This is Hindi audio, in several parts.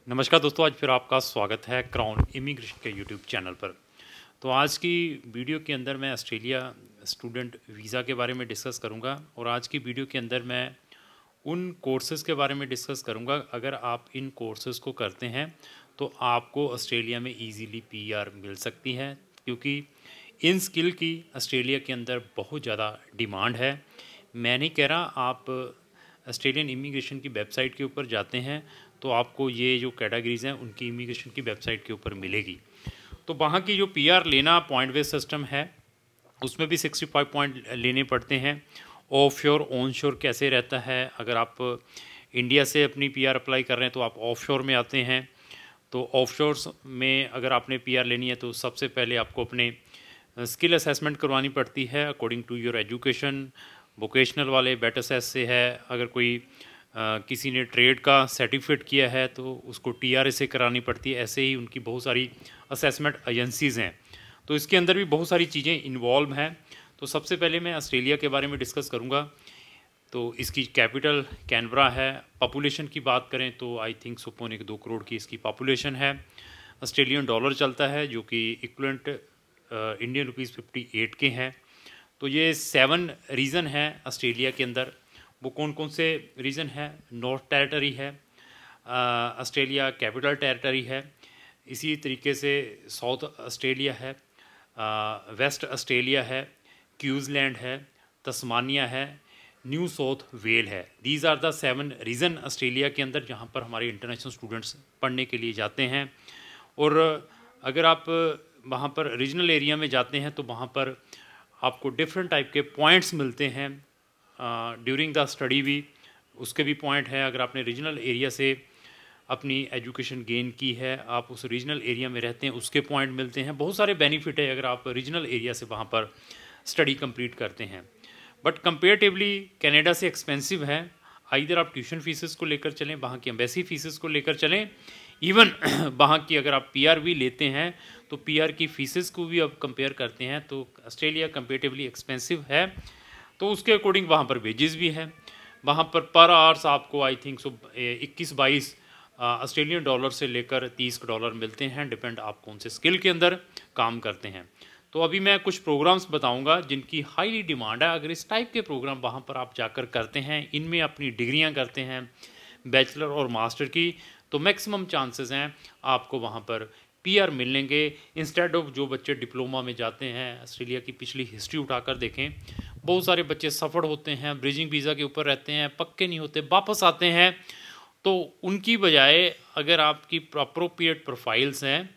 नमस्कार दोस्तों, आज फिर आपका स्वागत है क्राउन इमिग्रेशन के यूट्यूब चैनल पर। तो आज की वीडियो के अंदर मैं ऑस्ट्रेलिया स्टूडेंट वीज़ा के बारे में डिस्कस करूंगा और आज की वीडियो के अंदर मैं उन कोर्सेज़ के बारे में डिस्कस करूंगा। अगर आप इन कोर्सेज़ को करते हैं तो आपको ऑस्ट्रेलिया में इजीली पीआर मिल सकती है, क्योंकि इन स्किल की ऑस्ट्रेलिया के अंदर बहुत ज़्यादा डिमांड है। मैं नहीं कह रहा, आप ऑस्ट्रेलियन इमिग्रेशन की वेबसाइट के ऊपर जाते हैं तो आपको ये जो कैटेगरीज़ हैं उनकी इमिग्रेशन की वेबसाइट के ऊपर मिलेगी। तो वहाँ की जो पीआर लेना पॉइंट बेस्ड सिस्टम है उसमें भी 65 पॉइंट लेने पड़ते हैं। ऑफशोर ऑनशोर कैसे रहता है, अगर आप इंडिया से अपनी पीआर अप्लाई कर रहे हैं तो आप ऑफशोर में आते हैं। तो ऑफशोर्स में अगर आपने पीआर लेनी है तो सबसे पहले आपको अपने स्किल असेसमेंट करवानी पड़ती है according to your education. Vocational वाले बेटरसेस से है, अगर कोई किसी ने ट्रेड का सर्टिफिकेट किया है तो उसको टीआरए से करानी पड़ती है। ऐसे ही उनकी बहुत सारी असेसमेंट एजेंसीज़ हैं, तो इसके अंदर भी बहुत सारी चीज़ें इन्वॉल्व हैं। तो सबसे पहले मैं ऑस्ट्रेलिया के बारे में डिस्कस करूँगा। तो इसकी कैपिटल कैनबरा है। पॉपुलेशन की बात करें तो आई थिंक 2.2 करोड़ की इसकी पॉपुलेशन है। ऑस्ट्रेलियन डॉलर चलता है जो कि इक्वलेंट इंडियन रुपीज़ 58 के हैं। तो ये 7 रीज़न हैं ऑस्ट्रेलिया के अंदर। वो कौन कौन से रीजन है? नॉर्थ टेरिटरी है, ऑस्ट्रेलिया कैपिटल टेरिटरी है, इसी तरीके से साउथ ऑस्ट्रेलिया है, वेस्ट ऑस्ट्रेलिया है, क्वींसलैंड है, तस्मानिया है, न्यू साउथ वेल है। These are the 7 region Australia के अंदर जहाँ पर हमारे इंटरनेशनल स्टूडेंट्स पढ़ने के लिए जाते हैं। और अगर आप वहाँ पर रीजनल एरिया में जाते हैं तो वहाँ पर आपको डिफरेंट टाइप के पॉइंट्स मिलते हैं ड्यूरिंग द स्टडी भी। उसके भी पॉइंट है, अगर आपने रीजनल एरिया से अपनी एजुकेशन गेन की है, आप उस रीजनल एरिया में रहते हैं, उसके पॉइंट मिलते हैं। बहुत सारे बेनिफिट है अगर आप रीजनल एरिया से वहाँ पर स्टडी कंप्लीट करते हैं। बट कंपेरेटिवली कनाडा से एक्सपेंसिव है। इधर आप ट्यूशन फीसेस को लेकर चलें, वहाँ की एम्बेसी फीसेस को लेकर चलें, इवन वहाँ की अगर आप पीआर भी लेते हैं तो पीआर की फीसेस को भी आप कंपेयर करते हैं तो ऑस्ट्रेलिया कंपेरेटिवली एक्सपेंसिव है। तो उसके अकॉर्डिंग वहाँ पर वेजेस भी है। वहाँ पर आवर्स आपको आई थिंक 21-22 ऑस्ट्रेलियन डॉलर से लेकर 30 डॉलर मिलते हैं, डिपेंड आप कौन से स्किल के अंदर काम करते हैं। तो अभी मैं कुछ प्रोग्राम्स बताऊंगा जिनकी हाईली डिमांड है। अगर इस टाइप के प्रोग्राम वहाँ पर आप जाकर करते हैं, इनमें अपनी डिग्रियाँ करते हैं बैचलर और मास्टर की, तो मैक्सिमम चांसेस हैं आपको वहाँ पर पीआर मिलेंगे। इंस्टेड ऑफ जो बच्चे डिप्लोमा में जाते हैं, ऑस्ट्रेलिया की पिछली हिस्ट्री उठाकर देखें, बहुत सारे बच्चे सफ़र होते हैं, ब्रिजिंग वीज़ा के ऊपर रहते हैं, पक्के नहीं होते, वापस आते हैं। तो उनकी बजाय अगर आपकी अप्रोप्रिएट प्रोफाइल्स हैं,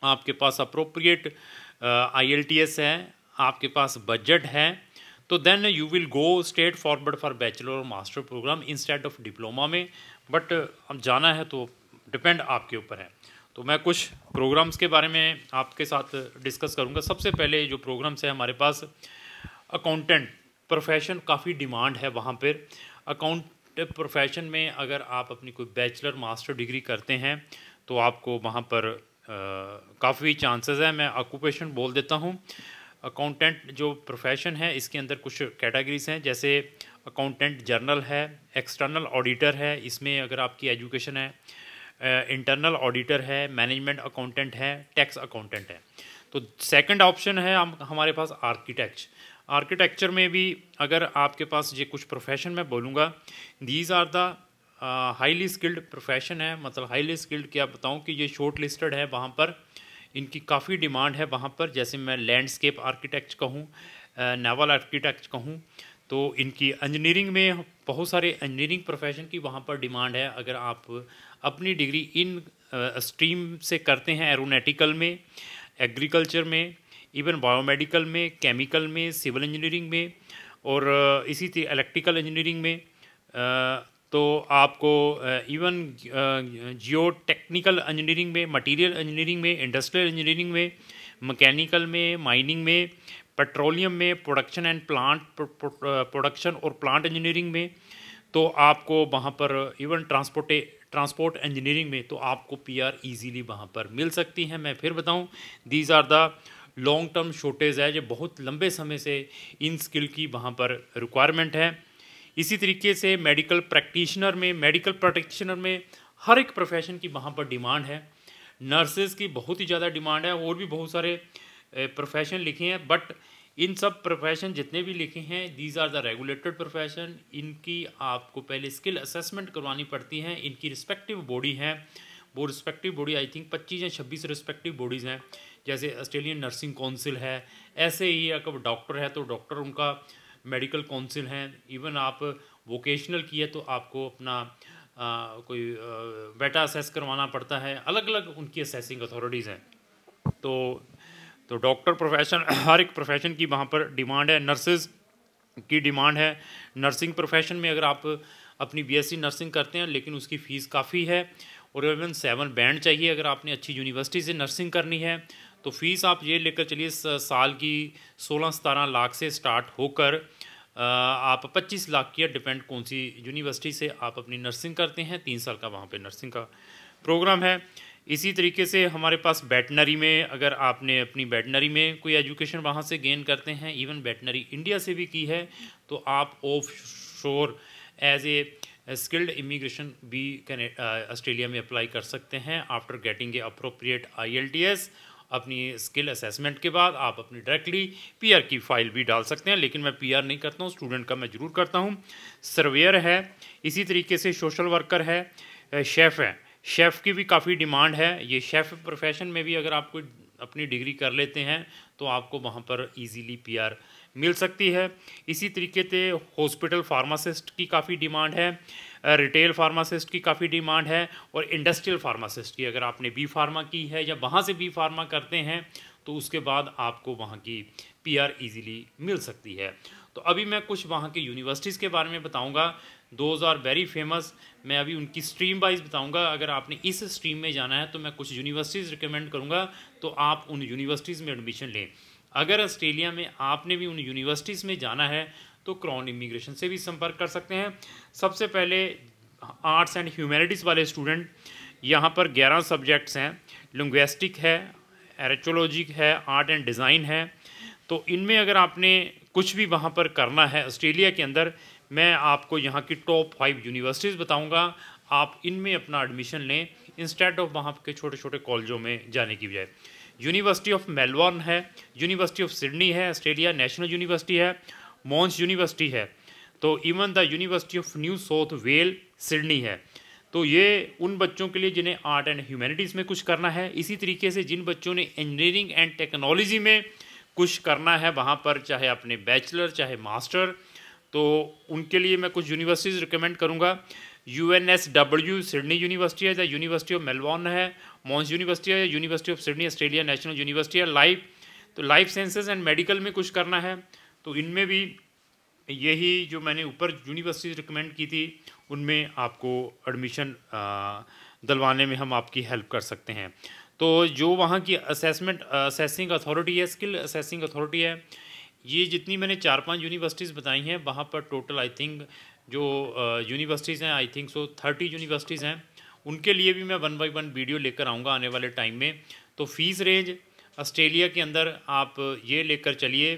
आपके पास अप्रोप्रिएट IELTS है, आपके पास बजट है, तो then you will go straight forward for bachelor और master program instead of diploma में। बट अब जाना है तो डिपेंड आपके ऊपर है। तो मैं कुछ प्रोग्राम्स के बारे में आपके साथ डिस्कस करूंगा। सबसे पहले जो प्रोग्राम्स है हमारे पास, अकाउंटेंट प्रोफेशन काफ़ी डिमांड है वहाँ पर। अकाउंट प्रोफेशन में अगर आप अपनी कोई बैचलर मास्टर डिग्री करते हैं तो आपको वहाँ पर काफ़ी चांसेस है। मैं ऑक्यूपेशन बोल देता हूँ। अकाउंटेंट जो प्रोफेशन है इसके अंदर कुछ कैटेगरीज हैं, जैसे अकाउंटेंट जनरल है, एक्सटर्नल ऑडिटर है, इसमें अगर आपकी एजुकेशन है, इंटरनल ऑडिटर है, मैनेजमेंट अकाउंटेंट है, टैक्स अकाउंटेंट है। तो सेकंड ऑप्शन है हमारे पास आर्किटेक्चर में भी अगर आपके पास ये कुछ प्रोफेशन मैं बोलूँगा, these are the highly skilled profession है। मतलब हाईली स्किल्ड क्या बताऊँ कि ये शॉर्ट लिस्टेड है, वहाँ पर इनकी काफ़ी डिमांड है वहाँ पर। जैसे मैं लैंडस्केप आर्किटेक्ट कहूँ, नेवल आर्किटेक्ट कहूँ, तो इनकी इंजीनियरिंग में बहुत सारे इंजीनियरिंग प्रोफेशन की वहाँ पर डिमांड है। अगर आप अपनी डिग्री इन स्ट्रीम से करते हैं, एरोनॉटिकल में, एग्रीकल्चर में, इवन बायोमेडिकल में, केमिकल में, सिविल इंजीनियरिंग में और इसी तरह इलेक्ट्रिकल इंजीनियरिंग में, तो आपको इवन जियो टेक्निकल इंजीनियरिंग में, मटेरियल इंजीनियरिंग में, इंडस्ट्रियल इंजीनियरिंग में, मैकेनिकल में, माइनिंग में, पेट्रोलियम में, प्रोडक्शन एंड प्लांट प्रोडक्शन और प्लांट इंजीनियरिंग में, तो आपको वहाँ पर इवन ट्रांसपोर्ट इंजीनियरिंग में तो आपको पीआर इजीली वहाँ पर मिल सकती है। मैं फिर बताऊँ, these are the long term shortage है, जो बहुत लंबे समय से इन स्किल की वहाँ पर रिक्वायरमेंट है। इसी तरीके से मेडिकल प्रैक्टिशनर में हर एक प्रोफेशन की वहाँ पर डिमांड है। नर्सेज़ की बहुत ही ज़्यादा डिमांड है, और भी बहुत सारे प्रोफेशन लिखे हैं, बट इन सब प्रोफेशन जितने भी लिखे हैं these are the regulated profession. इनकी आपको पहले स्किल असेसमेंट करवानी पड़ती हैं। इनकी रिस्पेक्टिव बॉडी हैं, वो रिस्पेक्टिव बॉडी आई थिंक 25 या 26 रिस्पेक्टिव बॉडीज़ हैं। जैसे ऑस्ट्रेलियन नर्सिंग काउंसिल है, ऐसे ही अगर डॉक्टर है तो डॉक्टर उनका मेडिकल काउंसिल हैं। इवन आप वोकेशनल की है तो आपको अपना कोई बेटा असेस करवाना पड़ता है। अलग अलग उनकी असेसिंग अथॉरिटीज़ हैं। तो डॉक्टर प्रोफेशन, हर एक प्रोफेशन की वहाँ पर डिमांड है। नर्सेज़ की डिमांड है। नर्सिंग प्रोफेशन में अगर आप अपनी बीएससी नर्सिंग करते हैं लेकिन उसकी फ़ीस काफ़ी है, और इवन 7 बैंड चाहिए अगर आपने अच्छी यूनिवर्सिटी से नर्सिंग करनी है। तो फ़ीस आप ये लेकर चलिए साल की 16-17 लाख से स्टार्ट होकर आप 25 लाख की, डिपेंड कौन सी यूनिवर्सिटी से आप अपनी नर्सिंग करते हैं। 3 साल का वहाँ पे नर्सिंग का प्रोग्राम है। इसी तरीके से हमारे पास वेटनरी में, अगर आपने अपनी वेटनरी में कोई एजुकेशन वहाँ से गेन करते हैं, इवन वेटनरी इंडिया से भी की है, तो आप ऑफ शोर एज ए स्किल्ड इमिग्रेशन भी ऑस्ट्रेलिया में अप्लाई कर सकते हैं। After getting a appropriate IELTS अपनी स्किल असेसमेंट के बाद आप अपनी डायरेक्टली PR की फ़ाइल भी डाल सकते हैं, लेकिन मैं PR नहीं करता हूँ, स्टूडेंट का मैं ज़रूर करता हूँ। सर्वेयर है, इसी तरीके से सोशल वर्कर है, शेफ़ है। शेफ़ की भी काफ़ी डिमांड है। ये शेफ़ प्रोफेशन में भी अगर आप कोई अपनी डिग्री कर लेते हैं तो आपको वहाँ पर इजीली PR मिल सकती है। इसी तरीके से हॉस्पिटल फार्मासिस्ट की काफ़ी डिमांड है, रिटेल फार्मासिस्ट की काफ़ी डिमांड है, और इंडस्ट्रियल फार्मासिस्ट की, अगर आपने बी फार्मा की है या वहाँ से बी फार्मा करते हैं तो उसके बाद आपको वहाँ की PR इजीली मिल सकती है। तो अभी मैं कुछ वहाँ के यूनिवर्सिटीज़ के बारे में बताऊँगा। Those are very famous. मैं अभी उनकी स्ट्रीम वाइज बताऊंगा। अगर आपने इस स्ट्रीम में जाना है तो मैं कुछ यूनिवर्सिटीज़ रिकमेंड करूंगा, तो आप उन यूनिवर्सिटीज़ में एडमिशन लें। अगर ऑस्ट्रेलिया में आपने भी उन यूनिवर्सिटीज़ में जाना है तो क्राउन इमिग्रेशन से भी संपर्क कर सकते हैं। सबसे पहले आर्ट्स एंड ह्यूमैनिटीज़ वाले स्टूडेंट, यहाँ पर 11 सब्जेक्ट्स हैं। लिंग्विस्टिक है, एरोचोलॉजी है, आर्ट एंड डिज़ाइन है। तो इनमें अगर आपने कुछ भी वहाँ पर करना है ऑस्ट्रेलिया के अंदर, मैं आपको यहाँ की टॉप 5 यूनिवर्सिटीज़ बताऊँगा। आप इनमें अपना एडमिशन लें इंस्टेड ऑफ वहाँ के छोटे छोटे कॉलेजों में जाने की बजाय। यूनिवर्सिटी ऑफ मेलबर्न है, यूनिवर्सिटी ऑफ सिडनी है, ऑस्ट्रेलिया नेशनल यूनिवर्सिटी है, मॉन्स यूनिवर्सिटी है, तो even the university of new south well Sydney है। तो ये उन बच्चों के लिए जिन्हें आर्ट एंड ह्यूमैनिटीज़ में कुछ करना है। इसी तरीके से जिन बच्चों ने इंजीनियरिंग एंड टेक्नोलॉजी में कुछ करना है वहाँ पर, चाहे अपने बैचलर चाहे मास्टर, तो उनके लिए मैं कुछ यूनिवर्सिटीज़ रिकमेंड करूँगा। UNSW सिडनी यूनिवर्सिटी है, द यूनिवर्सिटी ऑफ मेलबर्न है, मॉन्स यूनिवर्सिटी है, university of Sydney Australia national university है। तो लाइफ साइंसेज एंड मेडिकल में कुछ करना है तो इनमें भी यही जो मैंने ऊपर यूनिवर्सिटीज़ रिकमेंड की थी उनमें आपको एडमिशन दिलवाने में हम आपकी हेल्प कर सकते हैं। तो जो वहाँ की असेसिंग अथॉरिटी है, स्किल असेसिंग अथॉरिटी है, ये जितनी मैंने 4-5 यूनिवर्सिटीज़ बताई हैं वहाँ पर टोटल आई थिंक जो यूनिवर्सिटीज़ हैं, आई थिंक सो 30 यूनिवर्सिटीज़ हैं। उनके लिए भी मैं 1 बाय 1 वीडियो लेकर आऊँगा आने वाले टाइम में। तो फ़ीस रेंज ऑस्ट्रेलिया के अंदर आप ये लेकर चलिए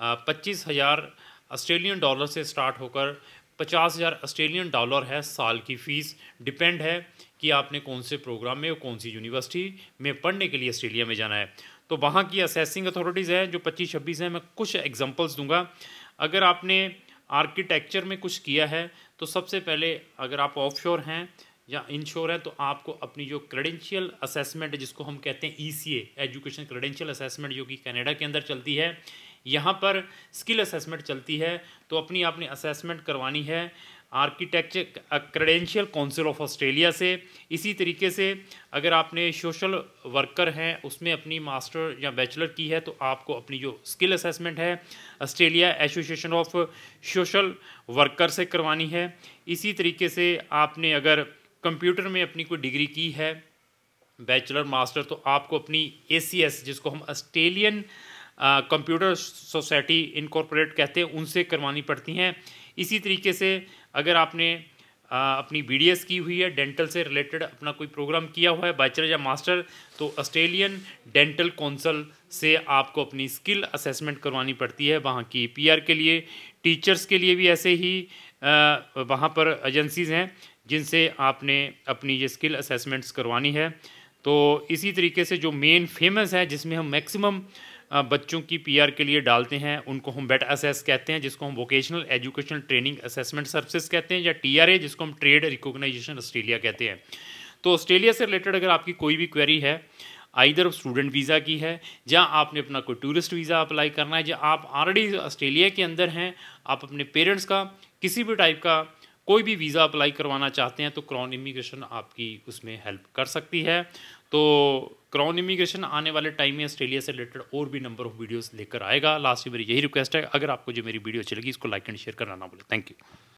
25,000 ऑस्ट्रेलियन डॉलर से स्टार्ट होकर 50,000 ऑस्ट्रेलियन डॉलर है साल की फ़ीस। डिपेंड है कि आपने कौन से प्रोग्राम में और कौन सी यूनिवर्सिटी में पढ़ने के लिए ऑस्ट्रेलिया में जाना है। तो वहाँ की असेसिंग अथॉरिटीज़ है जो 25-26 हैं। मैं कुछ एग्जांपल्स दूंगा। अगर आपने आर्किटेक्चर में कुछ किया है तो सबसे पहले अगर आप ऑफशोर हैं या इनशोर हैं तो आपको अपनी जो क्रेडेंशियल असेसमेंट जिसको हम कहते हैं ECA एजुकेशन क्रेडेंशियल असेसमेंट जो कि कनाडा के अंदर चलती है, यहाँ पर स्किल असेसमेंट चलती है, तो अपनी आपने असेसमेंट करवानी है architecture credential council of Australia से। इसी तरीके से अगर आपने सोशल वर्कर हैं उसमें अपनी मास्टर या बैचलर की है तो आपको अपनी जो स्किल असेसमेंट है Australia association of social worker से करवानी है। इसी तरीके से आपने अगर कंप्यूटर में अपनी कोई डिग्री की है बैचलर मास्टर तो आपको अपनी ACS जिसको हम ऑस्ट्रेलियन कंप्यूटर सोसाइटी इनकॉर्पोरेट कहते हैं उनसे करवानी पड़ती हैं। इसी तरीके से अगर आपने अपनी BDS की हुई है डेंटल से रिलेटेड अपना कोई प्रोग्राम किया हुआ है बैचलर या मास्टर तो ऑस्ट्रेलियन डेंटल काउंसिल से आपको अपनी स्किल असेसमेंट करवानी पड़ती है वहाँ की PR के लिए। टीचर्स के लिए भी ऐसे ही वहाँ पर एजेंसीज़ हैं जिनसे आपने अपनी ये स्किल असेसमेंट्स करवानी है। तो इसी तरीके से जो मेन फेमस है जिसमें हम मैक्सिमम बच्चों की पीआर के लिए डालते हैं उनको हम वेट असेस कहते हैं, जिसको हम vocational educational training assessment services कहते हैं, या टीआरए जिसको हम ट्रेड रिकॉग्नाइजेशन ऑस्ट्रेलिया कहते हैं। तो ऑस्ट्रेलिया से रिलेटेड अगर आपकी कोई भी क्वेरी है, आइदर स्टूडेंट वीज़ा की है, या आपने अपना कोई टूरिस्ट वीज़ा अप्लाई करना है, या आप ऑलरेडी ऑस्ट्रेलिया के अंदर हैं, आप अपने पेरेंट्स का किसी भी टाइप का कोई भी वीज़ा अप्लाई करवाना चाहते हैं, तो क्राउन इमिग्रेशन आपकी उसमें हेल्प कर सकती है। तो क्राउन इमिग्रेशन आने वाले टाइम में ऑस्ट्रेलिया से रिलेटेड और भी नंबर ऑफ़ वीडियोस लेकर आएगा। लास्ट में मेरी यही रिक्वेस्ट है, अगर आपको जो मेरी वीडियो अच्छी लगी इसको लाइक एंड शेयर करना ना भूलें। Thank you.